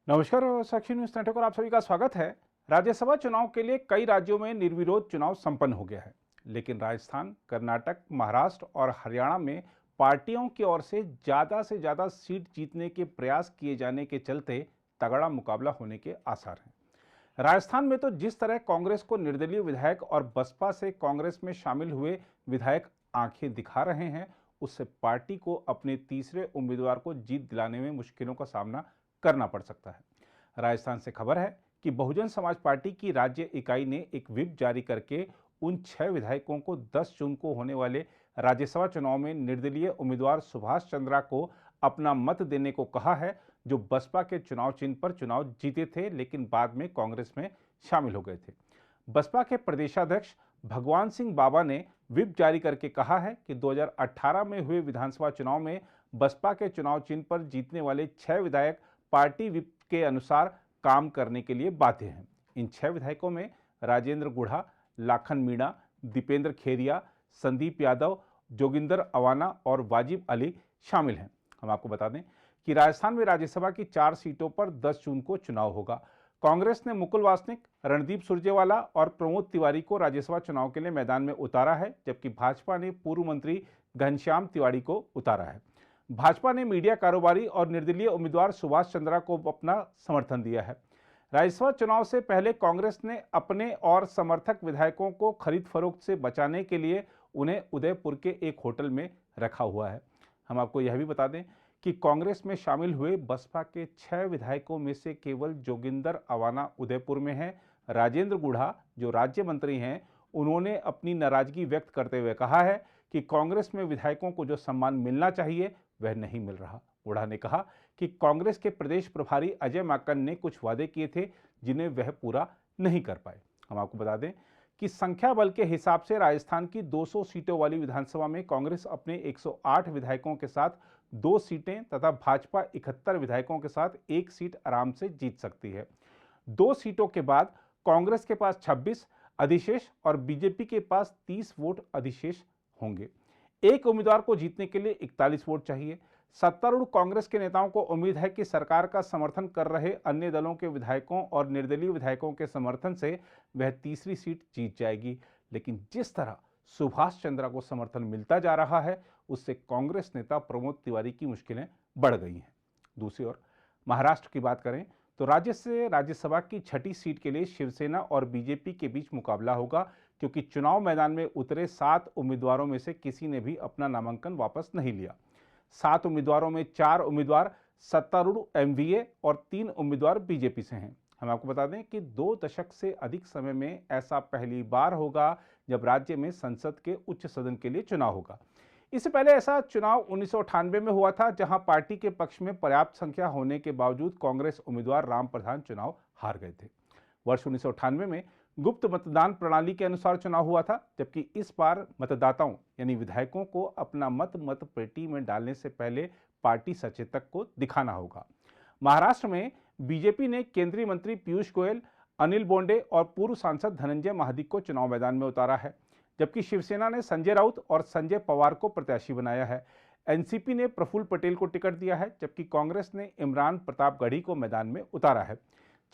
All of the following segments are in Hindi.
नमस्कार और साक्षी न्यूज नेटवर्क पर आप सभी का स्वागत है। राज्यसभा चुनाव के लिए कई राज्यों में निर्विरोध चुनाव संपन्न हो गया है, लेकिन राजस्थान, कर्नाटक, महाराष्ट्र और हरियाणा में पार्टियों की ओर से ज्यादा सीट जीतने के प्रयास किए जाने के चलते तगड़ा मुकाबला होने के आसार हैं। राजस्थान में तो जिस तरह कांग्रेस को निर्दलीय विधायक और बसपा से कांग्रेस में शामिल हुए विधायक आंखें दिखा रहे हैं, उससे पार्टी को अपने तीसरे उम्मीदवार को जीत दिलाने में मुश्किलों का सामना करना पड़ सकता है। राजस्थान से खबर है कि बहुजन समाज पार्टी की राज्य इकाई ने एक व्हिप जारी करके उन 6 विधायकों को 10 जून को होने वाले राज्यसभा चुनाव में निर्दलीय उम्मीदवार सुभाष चंद्रा को अपना मत देने को कहा है, जो बसपा के चुनाव चिन्ह पर चुनाव जीते थे लेकिन बाद में कांग्रेस में शामिल हो गए थे। बसपा के प्रदेशाध्यक्ष भगवान सिंह बाबा ने व्हिप जारी करके कहा है कि 2018 में हुए विधानसभा चुनाव में बसपा के चुनाव चिन्ह पर जीतने वाले 6 विधायक पार्टी व्हिप के अनुसार काम करने के लिए बाध्य हैं। इन 6 विधायकों में राजेंद्र गुढ़ा, लाखन मीणा, दीपेंद्र खेरिया, संदीप यादव, जोगिंदर अवाना और वाजिब अली शामिल हैं। हम आपको बता दें कि राजस्थान में राज्यसभा की 4 सीटों पर 10 जून को चुनाव होगा। कांग्रेस ने मुकुल वासनिक, रणदीप सुरजेवाला और प्रमोद तिवारी को राज्यसभा चुनाव के लिए मैदान में उतारा है, जबकि भाजपा ने पूर्व मंत्री घनश्याम तिवारी को उतारा है। भाजपा ने मीडिया कारोबारी और निर्दलीय उम्मीदवार सुभाष चंद्रा को अपना समर्थन दिया है। राज्यसभा चुनाव से पहले कांग्रेस ने अपने और समर्थक विधायकों को खरीद फरोख्त से बचाने के लिए उन्हें उदयपुर के एक होटल में रखा हुआ है। हम आपको यह भी बता दें कि कांग्रेस में शामिल हुए बसपा के 6 विधायकों में से केवल जोगिंदर अवाना उदयपुर में हैं। राजेंद्र गुढ़ा, जो राज्य मंत्री हैं, उन्होंने अपनी नाराजगी व्यक्त करते हुए कहा है कि कांग्रेस में विधायकों को जो सम्मान मिलना चाहिए वह नहीं मिल रहा। गुढ़ा ने कहा कि कांग्रेस के प्रदेश प्रभारी अजय माकन ने कुछ वादे किए थे जिन्हें वह पूरा नहीं कर पाए। हम आपको बता दें कि संख्या बल के हिसाब से राजस्थान की 200 सीटों वाली विधानसभा में कांग्रेस अपने 108 विधायकों के साथ 2 सीटें तथा भाजपा 71 विधायकों के साथ 1 सीट आराम से जीत सकती है। 2 सीटों के बाद कांग्रेस के पास 26 अधिशेष और बीजेपी के पास 30 वोट अधिशेष होंगे। एक उम्मीदवार को जीतने के लिए 41 वोट चाहिए। सत्तारूढ़ कांग्रेस के नेताओं को उम्मीद है कि सरकार का समर्थन कर रहे अन्य दलों के विधायकों और निर्दलीय विधायकों के समर्थन से वह तीसरी सीट जीत जाएगी, लेकिन जिस तरह सुभाष चंद्रा को समर्थन मिलता जा रहा है, उससे कांग्रेस नेता प्रमोद तिवारी की मुश्किलें बढ़ गई हैं। दूसरी ओर महाराष्ट्र की बात करें तो राज्य से राज्यसभा की 6ठी सीट के लिए शिवसेना और बीजेपी के बीच मुकाबला होगा, क्योंकि चुनाव मैदान में उतरे 7 उम्मीदवारों में से किसी ने भी अपना नामांकन वापस नहीं लिया। 7 उम्मीदवारों में 4 उम्मीदवार सत्तारूढ़ एमवीए और 3 उम्मीदवार बीजेपी से हैं। हम आपको बता दें कि 2 दशक से अधिक समय में ऐसा पहली बार होगा जब राज्य में संसद के उच्च सदन के लिए चुनाव होगा। इससे पहले ऐसा चुनाव 1998 में हुआ था, जहां पार्टी के पक्ष में पर्याप्त संख्या होने के बावजूद कांग्रेस उम्मीदवार राम प्रधान चुनाव हार गए थे। वर्ष 1998 में गुप्त मतदान प्रणाली के अनुसार चुनाव हुआ था, जबकि इस बार मतदाताओं यानी विधायकों को अपना मत पेटी में डालने से पहले पार्टी सचेतक को दिखाना होगा। महाराष्ट्र में बीजेपी ने केंद्रीय मंत्री पीयूष गोयल, अनिल बोंडे और पूर्व सांसद धनंजय महादिक को चुनाव मैदान में उतारा है, जबकि शिवसेना ने संजय राउत और संजय पवार को प्रत्याशी बनाया है। एनसीपी ने प्रफुल्ल पटेल को टिकट दिया है, जबकि कांग्रेस ने इमरान प्रतापगढ़ी को मैदान में उतारा है।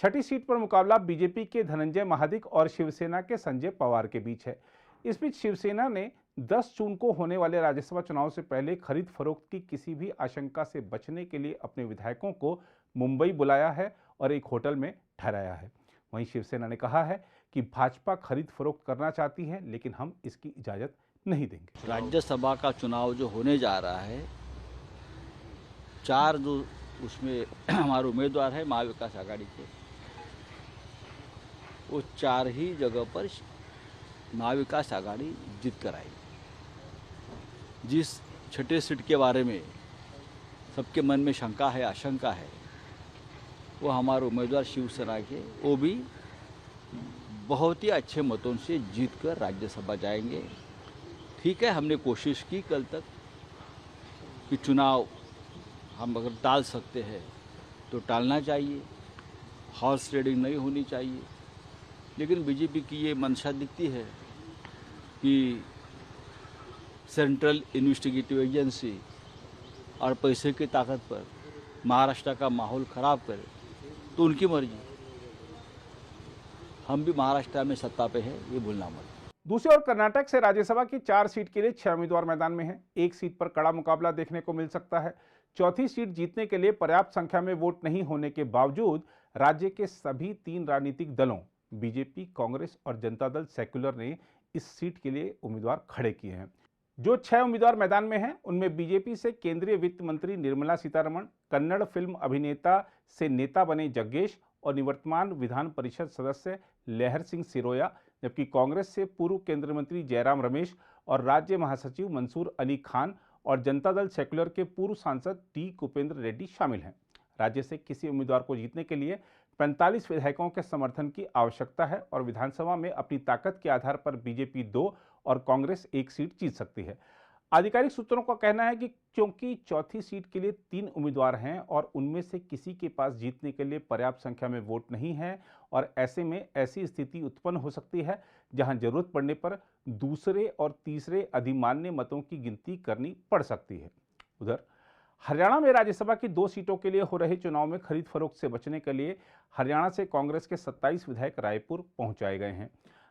6ठी सीट पर मुकाबला बीजेपी के धनंजय महादिक और शिवसेना के संजय पवार के बीच है। इस बीच शिवसेना ने 10 जून को होने वाले राज्यसभा चुनाव से पहले खरीद फरोख्त की किसी भी आशंका से बचने के लिए अपने विधायकों को मुंबई बुलाया है और एक होटल में ठहराया है। वहीं शिवसेना ने कहा है कि भाजपा खरीद फरोख्त करना चाहती है, लेकिन हम इसकी इजाजत नहीं देंगे। राज्यसभा का चुनाव जो होने जा रहा है, 4 जो उसमें हमारे उम्मीदवार है महाविकास आघाड़ी के, वो 4 ही जगह पर महाविकास आघाड़ी जीत कर आई। जिस 6ठे सीट के बारे में सबके मन में शंका है, आशंका है, वो हमारे उम्मीदवार शिवसेना के, वो भी बहुत ही अच्छे मतों से जीत कर राज्यसभा जाएंगे। ठीक है, हमने कोशिश की कल तक कि चुनाव हम अगर टाल सकते हैं तो टालना चाहिए, हॉर्स ट्रेडिंग नहीं होनी चाहिए, लेकिन बीजेपी की ये मंशा दिखती है कि सेंट्रल इन्वेस्टिगेटिव एजेंसी और पैसे की ताकत पर महाराष्ट्र का माहौल ख़राब करे तो उनकी मर्जी। हम भी महाराष्ट्र में सत्ता पे है, ये भूलना मत। दूसरी ओर कर्नाटक से राज्यसभा की 4 सीट के लिए 6 उम्मीदवार मैदान में हैं। एक सीट पर कड़ा मुकाबला देखने को मिल सकता है। चौथी सीट जीतने के लिए पर्याप्त संख्या में वोट नहीं होने के बावजूद राज्य के सभी 3 राजनीतिक दलों बीजेपी, कांग्रेस और जनता दल सेक्युलर ने इस सीट के लिए उम्मीदवार खड़े किए हैं। जो 6 उम्मीदवार मैदान में हैं उनमें बीजेपी से केंद्रीय वित्त मंत्री निर्मला सीतारमण, कन्नड़ फिल्म अभिनेता से नेता बने जग्गेश और निवर्तमान विधान परिषद सदस्य लहर सिंह सिरोया, जबकि कांग्रेस से पूर्व केंद्रीय मंत्री जयराम रमेश और राज्य महासचिव मंसूर अली खान और जनता दल सेक्युलर के पूर्व सांसद टी कुपेंद्र रेड्डी शामिल हैं। राज्य से किसी उम्मीदवार को जीतने के लिए 45 विधायकों के समर्थन की आवश्यकता है और विधानसभा में अपनी ताकत के आधार पर बीजेपी 2 और कांग्रेस 1 सीट जीत सकती है। आधिकारिक सूत्रों का कहना है कि क्योंकि चौथी सीट के लिए 3 उम्मीदवार हैं और उनमें से किसी के पास जीतने के लिए पर्याप्त संख्या में वोट नहीं है और ऐसे में ऐसी स्थिति उत्पन्न हो सकती है जहां जरूरत पड़ने पर दूसरे और तीसरे अधिमान्य मतों की गिनती करनी पड़ सकती है। उधर हरियाणा में राज्यसभा की 2 सीटों के लिए हो रहे चुनाव में खरीद फरोख्त से बचने के लिए हरियाणा से कांग्रेस के 27 विधायक रायपुर पहुंचाए गए हैं।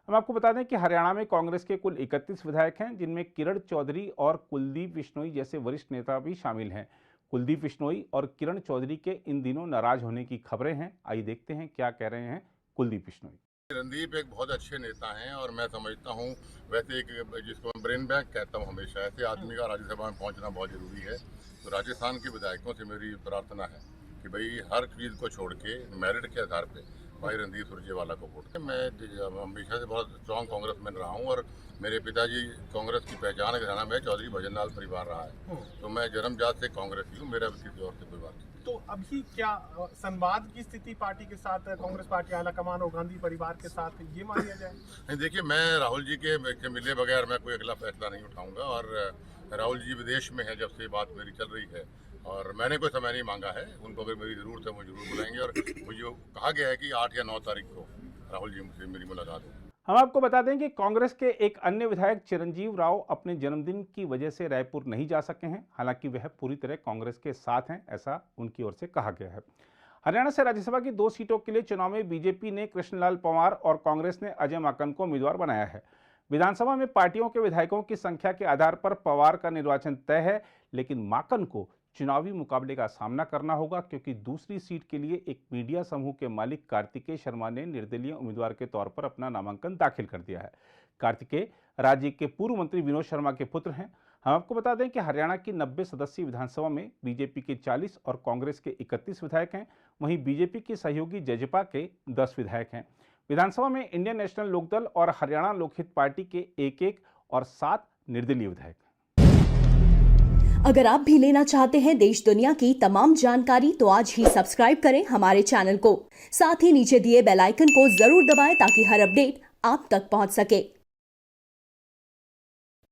हम आपको बता दें कि हरियाणा में कांग्रेस के कुल 31 विधायक हैं, जिनमें किरण चौधरी और कुलदीप बिश्नोई जैसे वरिष्ठ नेता भी शामिल हैं। कुलदीप बिश्नोई और किरण चौधरी के इन दिनों नाराज होने की खबरें हैं। आइए देखते हैं क्या कह रहे हैं कुलदीप बिश्नोई। रणदीप एक बहुत अच्छे नेता हैं और मैं समझता हूँ वैसे एक जिसको मैं ब्रेन बैंक कहता हूँ, हमेशा ऐसे आदमी का राज्यसभा में पहुँचना बहुत ज़रूरी है। तो राजस्थान के विधायकों से मेरी प्रार्थना है कि भाई हर चीज़ को छोड़ के मेरिट के आधार पे भाई रणदीप सुरजेवाला को वोट। मैं हमेशा से बहुत स्ट्रॉन्ग कांग्रेसमैन रहा हूँ और मेरे पिताजी कांग्रेस की पहचान घराना में चौधरी भजनलाल परिवार रहा है, तो मैं जन्मजात से कांग्रेसी हूँ, मेरा किसी और से कोई बात नहीं। तो अभी क्या संवाद की स्थिति पार्टी के साथ, कांग्रेस पार्टी आलाकमान और गांधी परिवार के साथ ये मान लिया जाए? नहीं, देखिए, मैं राहुल जी के मिले बगैर मैं कोई अगला फैसला नहीं उठाऊंगा और राहुल जी विदेश में है जब से बात मेरी चल रही है और मैंने कोई समय नहीं मांगा है। उनको अगर मेरी ज़रूरत है वो जरूर बुलाएंगे और मुझे कहा गया है कि 8 या 9 तारीख को राहुल जी मुझसे मेरी मुलाकात होगी। हम आपको बता दें कि कांग्रेस के एक अन्य विधायक चिरंजीव राव अपने जन्मदिन की वजह से रायपुर नहीं जा सके हैं। हालांकि वह पूरी तरह कांग्रेस के साथ हैं, ऐसा उनकी ओर से कहा गया है। हरियाणा से राज्यसभा की 2 सीटों के लिए चुनाव में बीजेपी ने कृष्णलाल पंवार और कांग्रेस ने अजय माकन को उम्मीदवार बनाया है। विधानसभा में पार्टियों के विधायकों की संख्या के आधार पर पंवार का निर्वाचन तय है, लेकिन माकन को चुनावी मुकाबले का सामना करना होगा क्योंकि दूसरी सीट के लिए एक मीडिया समूह के मालिक कार्तिकेय शर्मा ने निर्दलीय उम्मीदवार के तौर पर अपना नामांकन दाखिल कर दिया है। कार्तिकेय राज्य के पूर्व मंत्री विनोद शर्मा के पुत्र हैं। हम आपको बता दें कि हरियाणा की 90 सदस्यीय विधानसभा में बीजेपी के 40 और कांग्रेस के 31 विधायक हैं। वहीं बीजेपी की सहयोगी जजपा के 10 विधायक हैं। विधानसभा में इंडियन नेशनल लोकदल और हरियाणा लोकहित पार्टी के 1-1 और 7 निर्दलीय विधायक। अगर आप भी लेना चाहते हैं देश दुनिया की तमाम जानकारी तो आज ही सब्सक्राइब करें हमारे चैनल को। साथ ही नीचे दिए बेल आइकन को जरूर दबाएं ताकि हर अपडेट आप तक पहुंच सके।